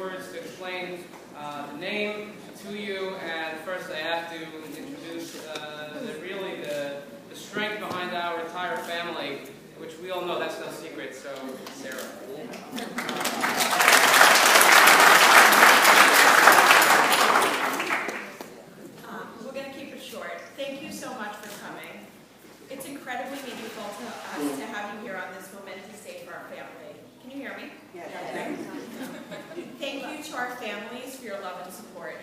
words to explain the name to you. And first I have to introduce really the strength behind our entire family, which we all know that's no secret. So, Sarah. We're going to keep it short. Thank you so much for coming. It's incredibly meaningful to us to have you here on this momentous day for our family. Can you hear me? Yes. Thank you to our families for your love and support.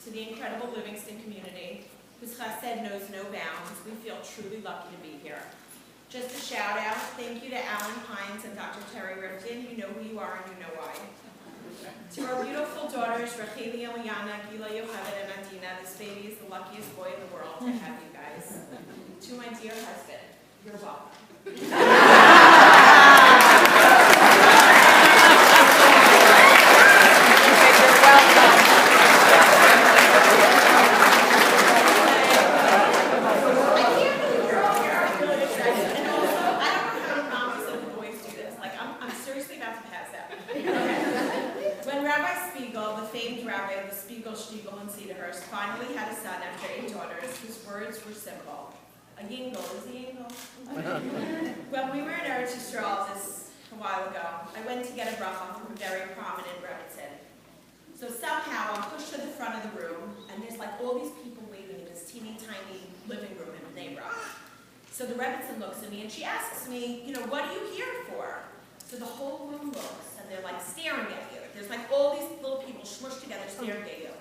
To the incredible Livingston community, whose chesed knows no bounds, we feel truly lucky to be here. Just a shout out, thank you to Alan Pines and Dr. Terry Ripton. You know who you are and you know why. To our beautiful daughters, Racheli, Eliana, Gila, Yocheved, and Adina, this baby is the luckiest boy in the world to have you guys. To my dear husband, you're welcome. Finally had a son after 8 daughters whose words were simple. A yingle is a yingle. When we were in Eretz Yisrael a while ago, I went to get a bracha from a very prominent Rebbitzin. So somehow I'm pushed to the front of the room, and there's like all these people waiting in this teeny tiny living room in Bnei Brak. So the Rebbitzin looks at me and she asks me, what are you here for? So the whole room looks, and they're like staring at you. There's like all these little people smushed together staring at you.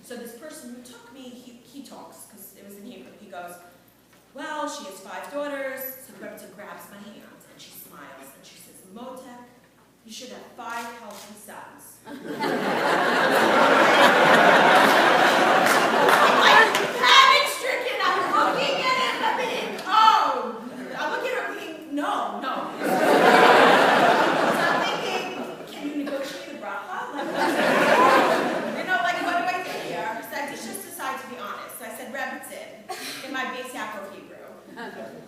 So this person who took me, he talks, because it was in Hebrew. He goes, well, she has 5 daughters. So the Rebbe grabs my hand, and she smiles, and she says, Motek, you should have 5 healthy sons. I'm like, panic-stricken. I'm looking at him, I'm thinking, oh. I'm looking at her thinking, no. So I'm thinking, can you negotiate a bracha? To be honest, I said Rebbitzin in my base Yaakov Hebrew.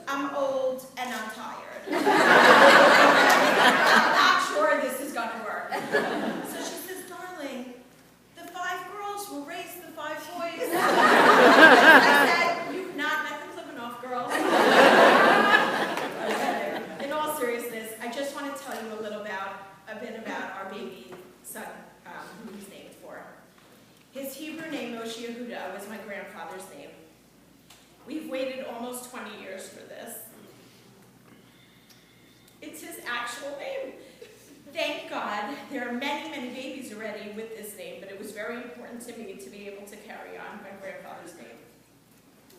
I'm old and I'm tired. I'm not sure this is going to work. So she says, darling, the 5 girls will raise the 5 boys. I said, you've not met the Klibanoff girls. In all seriousness, I just want to tell you a bit about our baby son, who he's named for. His Hebrew name, Moshe Yehuda, was my grandfather's name. We've waited almost 20 years for this. It's his actual name. Thank God there are many, many babies already with this name, but it was very important to me to be able to carry on my grandfather's name.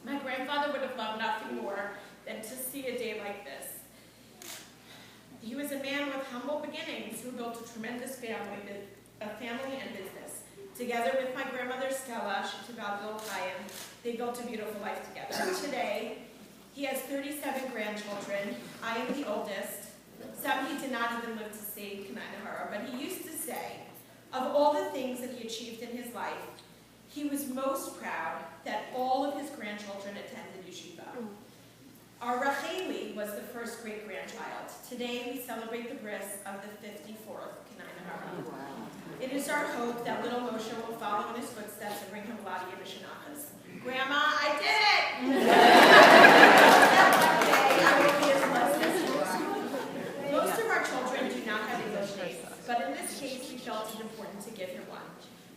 My grandfather would have loved nothing more than to see a day like this. He was a man with humble beginnings who built a tremendous family and business. Together with my grandmother Stella, they built a beautiful life together. Today, he has 37 grandchildren. I am the oldest. Some he did not even live to see, but he used to say, of all the things that he achieved in his life, he was most proud that all of his grandchildren attended yeshiva. Our Racheli was the first great-grandchild. Today, we celebrate the bris of the 54th Wow. It is our hope that little Moshe will follow in his footsteps and bring him a lot of Yiddish. Grandma, I did it! That one day, I will be as blessed as you are. Most of our children do not have English names, but in this case, we felt it important to give him one.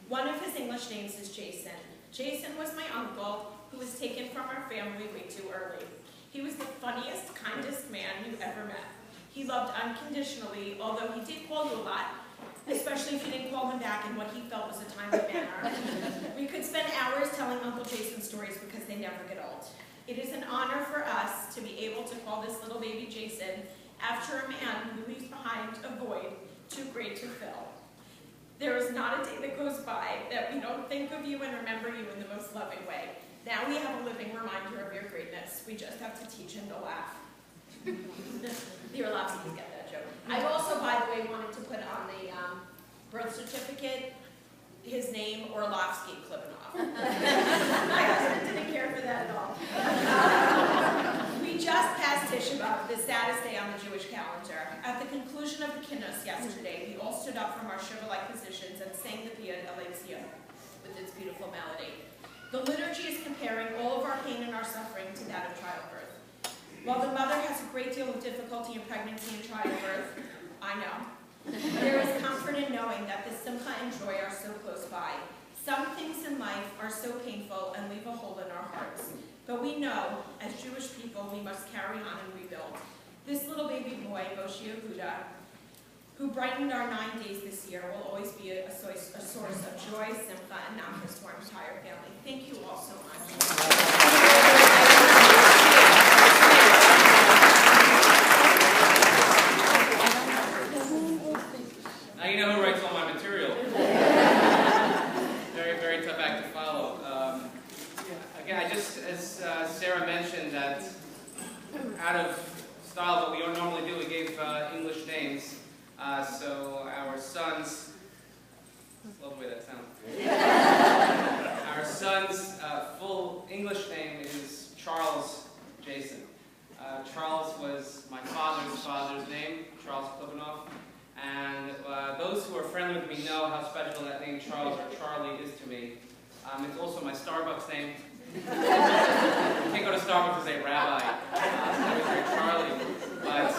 One of his English names is Jason. Jason was my uncle, who was taken from our family way too early. He was the funniest, kindest man you ever met. He loved unconditionally, although he did call you a lot, especially if you didn't call him back in what he felt was a timely manner. We could spend hours telling Uncle Jason stories because they never get old. It is an honor for us to be able to call this little baby Jason after a man who leaves behind a void too great to fill. There is not a day that goes by that we don't think of you and remember you in the most loving way. Now we have a living reminder of your greatness. We just have to teach him to laugh. The Orlovskis get that joke. I also, by the way, wanted to put on the birth certificate his name, Orlovsky Klibanoff. My husband didn't care for that at all. We just passed Tisha Shabbat, the saddest day on the Jewish calendar. At the conclusion of the Kinnos yesterday, we all stood up from our shiva-like positions and sang the Pia Alexia with its beautiful melody. The liturgy is comparing all of our pain and our suffering to that of childbirth. While the mother has a great deal of difficulty in pregnancy and childbirth, I know, there is comfort in knowing that the simcha and joy are so close by. Some things in life are so painful and leave a hole in our hearts. But we know, as Jewish people, we must carry on and rebuild. This little baby boy, Moshe Yehuda, who brightened our 9 days this year, will always be a source of joy, simcha, and nachas to our entire family. Thank you all so much. Now you know who writes all my material. Very, very tough act to follow. Again, I just, as Sarah mentioned, that out of style, what we normally do, we gave English names. So our son's, I love the way that sounds. Our son's full English name is Charles Jason. Charles was my father's name, Charles Klib. And those who are friendly with me know how special that name Charles or Charlie is to me. It's also my Starbucks name. You can't go to Starbucks and say Rabbi. Charlie. But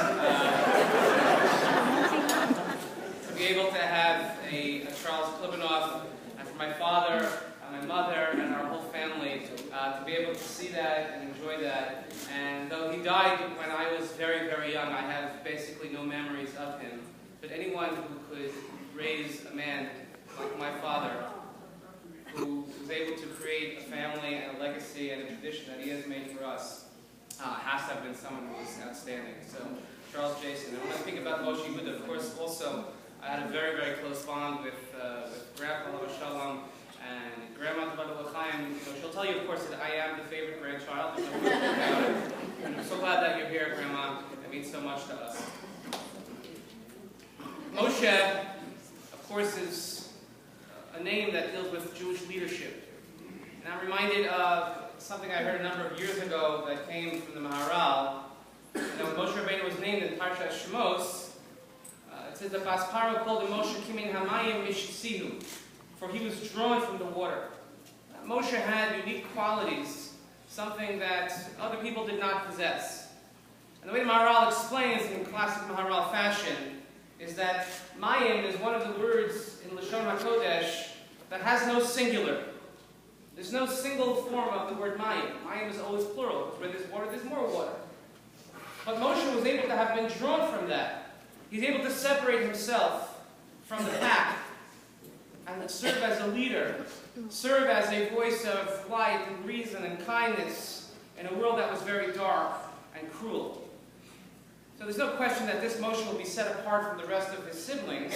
to be able to have a Charles Klib, and for my father, my mother, and our whole family to be able to see that and enjoy that. And though he died when I was very, very young, I have basically no memories of him. But anyone who could raise a man like my father, who was able to create a family and a legacy and a tradition that he has made for us, has to have been someone who was outstanding. So, Charles Jason. And when I think about Moshe Yehuda, of course, also, I had a very, very close bond with Grandpa Shalom and Grandma L'chaim. She'll tell you, of course, that I am the favorite grandchild. There's no question about it. And I'm so glad that you're here, Grandma. It means so much to us. Moshe, of course, is a name that deals with Jewish leadership. And I'm reminded of something I heard a number of years ago that came from the Maharal. When Moshe Rabbeinu was named in Parshat Shemos, it says, "The Pasparo called him Moshe Kimin Hamayim Mishisihu," for he was drawn from the water. Moshe had unique qualities, something that other people did not possess. And the way the Maharal explains in classic Maharal fashion is that Mayim is one of the words in Lashon HaKodesh that has no singular. There's no single form of the word Mayim. Mayim is always plural. Where there's water, there's more water. But Moshe was able to have been drawn from that. He's able to separate himself from the pack and serve as a leader, serve as a voice of light and reason and kindness in a world that was very dark and cruel. So there's no question that this Moshe will be set apart from the rest of his siblings.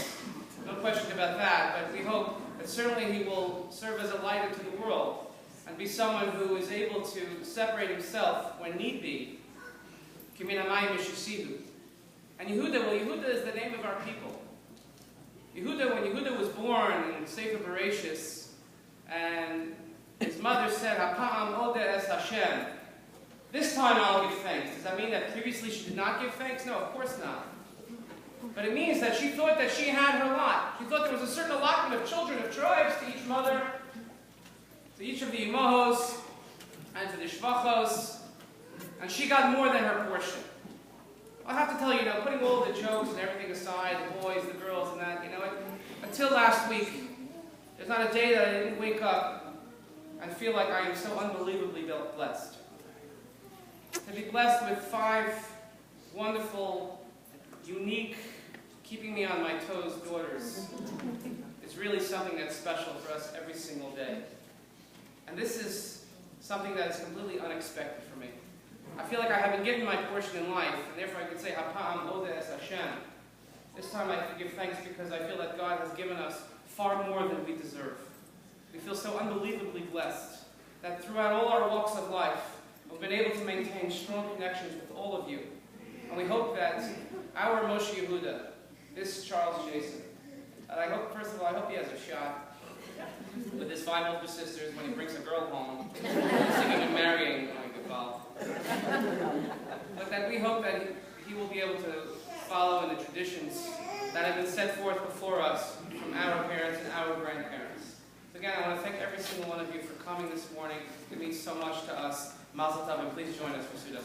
No question about that, but we hope that certainly he will serve as a light into the world and be someone who is able to separate himself when need be. Kimin hamayim mishisihu. And Yehuda, well, Yehuda is the name of our people. Yehuda, when Yehuda was born in Sefer Bereshis, and his mother said, "Hapa'am odeh es Hashem." This time I'll give thanks. Does that mean that previously she did not give thanks? No, of course not. But it means that she thought that she had her lot. She thought there was a certain allotment of children, of tribes, to each mother, to each of the Imahos, and to the Shvachos, and she got more than her portion. I have to tell you, putting all the jokes and everything aside, the boys, the girls, and that, until last week, there's not a day that I didn't wake up and feel like I am so unbelievably blessed. To be blessed with 5 wonderful, unique, keeping me on my toes daughters is really something that's special for us every single day. And this is something that is completely unexpected for me. I feel like I have been given my portion in life, and therefore I could say, Hapa'am odeh es Hashem. This time I can give thanks because I feel that God has given us far more than we deserve. We feel so unbelievably blessed that throughout all our walks of life, we've been able to maintain strong connections with all of you. And we hope that our Moshe Yehuda, this Charles Jason, and I hope, first of all, I hope he has a shot with his 5 older sisters when he brings a girl home, singing and marrying. Oh, good call. but that we hope that he will be able to follow in the traditions that have been set forth before us from our parents and our grandparents. So again, I want to thank every single one of you for coming this morning. It means so much to us. Mazel tov, and please join us for Sudas.